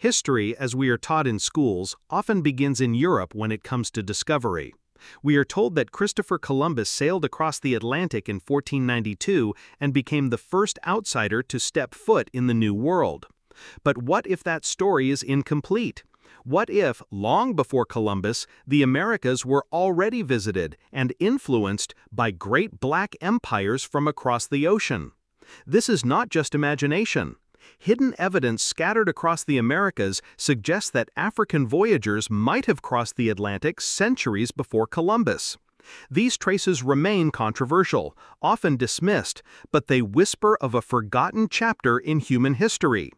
History, as we are taught in schools, often begins in Europe when it comes to discovery. We are told that Christopher Columbus sailed across the Atlantic in 1492 and became the first outsider to step foot in the New World. But what if that story is incomplete? What if, long before Columbus, the Americas were already visited and influenced by great black empires from across the ocean? This is not just imagination. Hidden evidence scattered across the Americas suggests that African voyagers might have crossed the Atlantic centuries before Columbus. These traces remain controversial, often dismissed, but they whisper of a forgotten chapter in human history.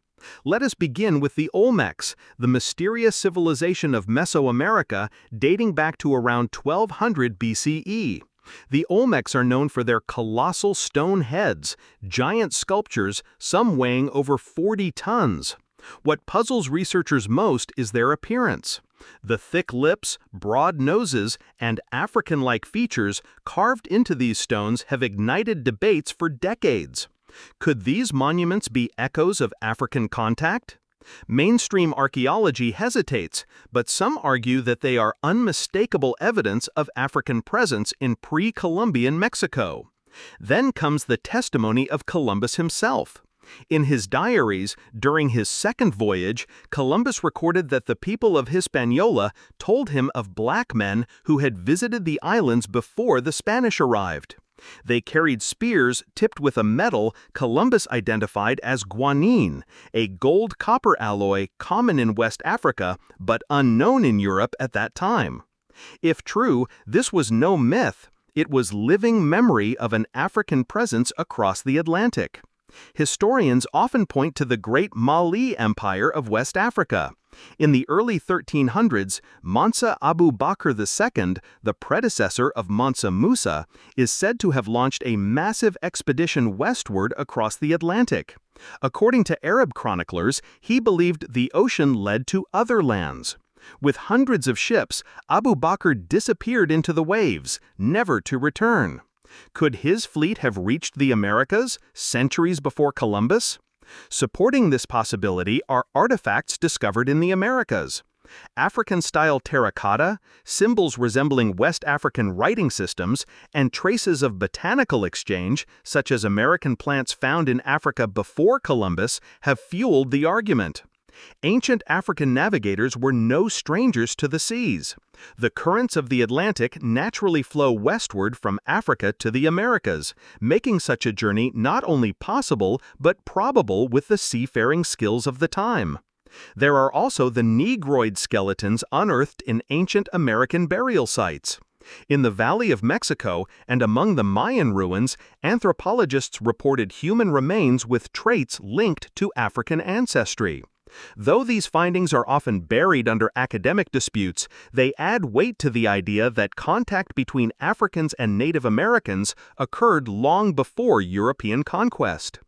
Let us begin with the Olmecs, the mysterious civilization of Mesoamerica dating back to around 1200 BCE. The Olmecs are known for their colossal stone heads, giant sculptures, some weighing over 40 tons. What puzzles researchers most is their appearance. The thick lips, broad noses, and African-like features carved into these stones have ignited debates for decades. Could these monuments be echoes of African contact? Mainstream archaeology hesitates, but some argue that they are unmistakable evidence of African presence in pre-Columbian Mexico. Then comes the testimony of Columbus himself. In his diaries, during his second voyage, Columbus recorded that the people of Hispaniola told him of black men who had visited the islands before the Spanish arrived. They carried spears tipped with a metal Columbus identified as guanine, a gold-copper alloy common in West Africa but unknown in Europe at that time. If true, this was no myth. It was living memory of an African presence across the Atlantic. Historians often point to the great Mali Empire of West Africa. In the early 1300s, Mansa Abu Bakr II, the predecessor of Mansa Musa, is said to have launched a massive expedition westward across the Atlantic. According to Arab chroniclers, he believed the ocean led to other lands. With hundreds of ships, Abu Bakr disappeared into the waves, never to return. Could his fleet have reached the Americas centuries before Columbus? Supporting this possibility are artifacts discovered in the Americas. African-style terracotta, symbols resembling West African writing systems, and traces of botanical exchange, such as American plants found in Africa before Columbus, have fueled the argument. Ancient African navigators were no strangers to the seas. The currents of the Atlantic naturally flow westward from Africa to the Americas, making such a journey not only possible but probable with the seafaring skills of the time. There are also the Negroid skeletons unearthed in ancient American burial sites. In the Valley of Mexico and among the Mayan ruins, anthropologists reported human remains with traits linked to African ancestry. Though these findings are often buried under academic disputes, they add weight to the idea that contact between Africans and Native Americans occurred long before European conquest.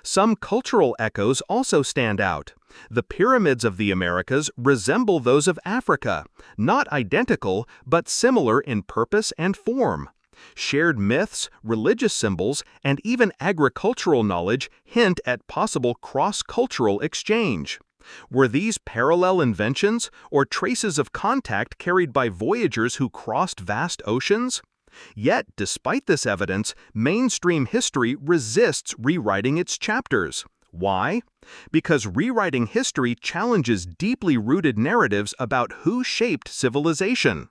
Some cultural echoes also stand out. The pyramids of the Americas resemble those of Africa, not identical, but similar in purpose and form. Shared myths, religious symbols, and even agricultural knowledge hint at possible cross-cultural exchange. Were these parallel inventions or traces of contact carried by voyagers who crossed vast oceans? Yet, despite this evidence, mainstream history resists rewriting its chapters. Why? Because rewriting history challenges deeply rooted narratives about who shaped civilization.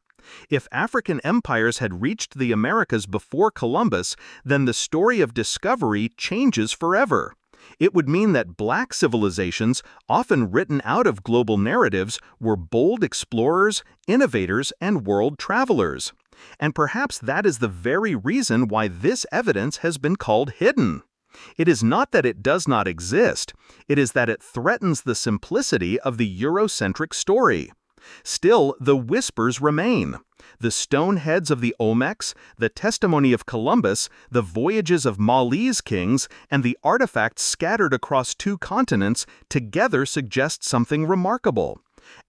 If African empires had reached the Americas before Columbus, then the story of discovery changes forever. It would mean that black civilizations, often written out of global narratives, were bold explorers, innovators, and world travelers. And perhaps that is the very reason why this evidence has been called hidden. It is not that it does not exist, it is that it threatens the simplicity of the Eurocentric story. Still, the whispers remain. The stone heads of the Olmecs, the testimony of Columbus, the voyages of Mali's kings, and the artifacts scattered across two continents together suggest something remarkable.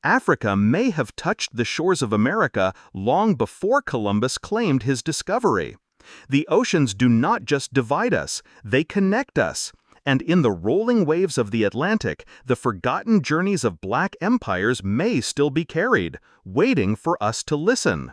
Africa may have touched the shores of America long before Columbus claimed his discovery. The oceans do not just divide us, they connect us. And in the rolling waves of the Atlantic, the forgotten journeys of black empires may still be carried, waiting for us to listen.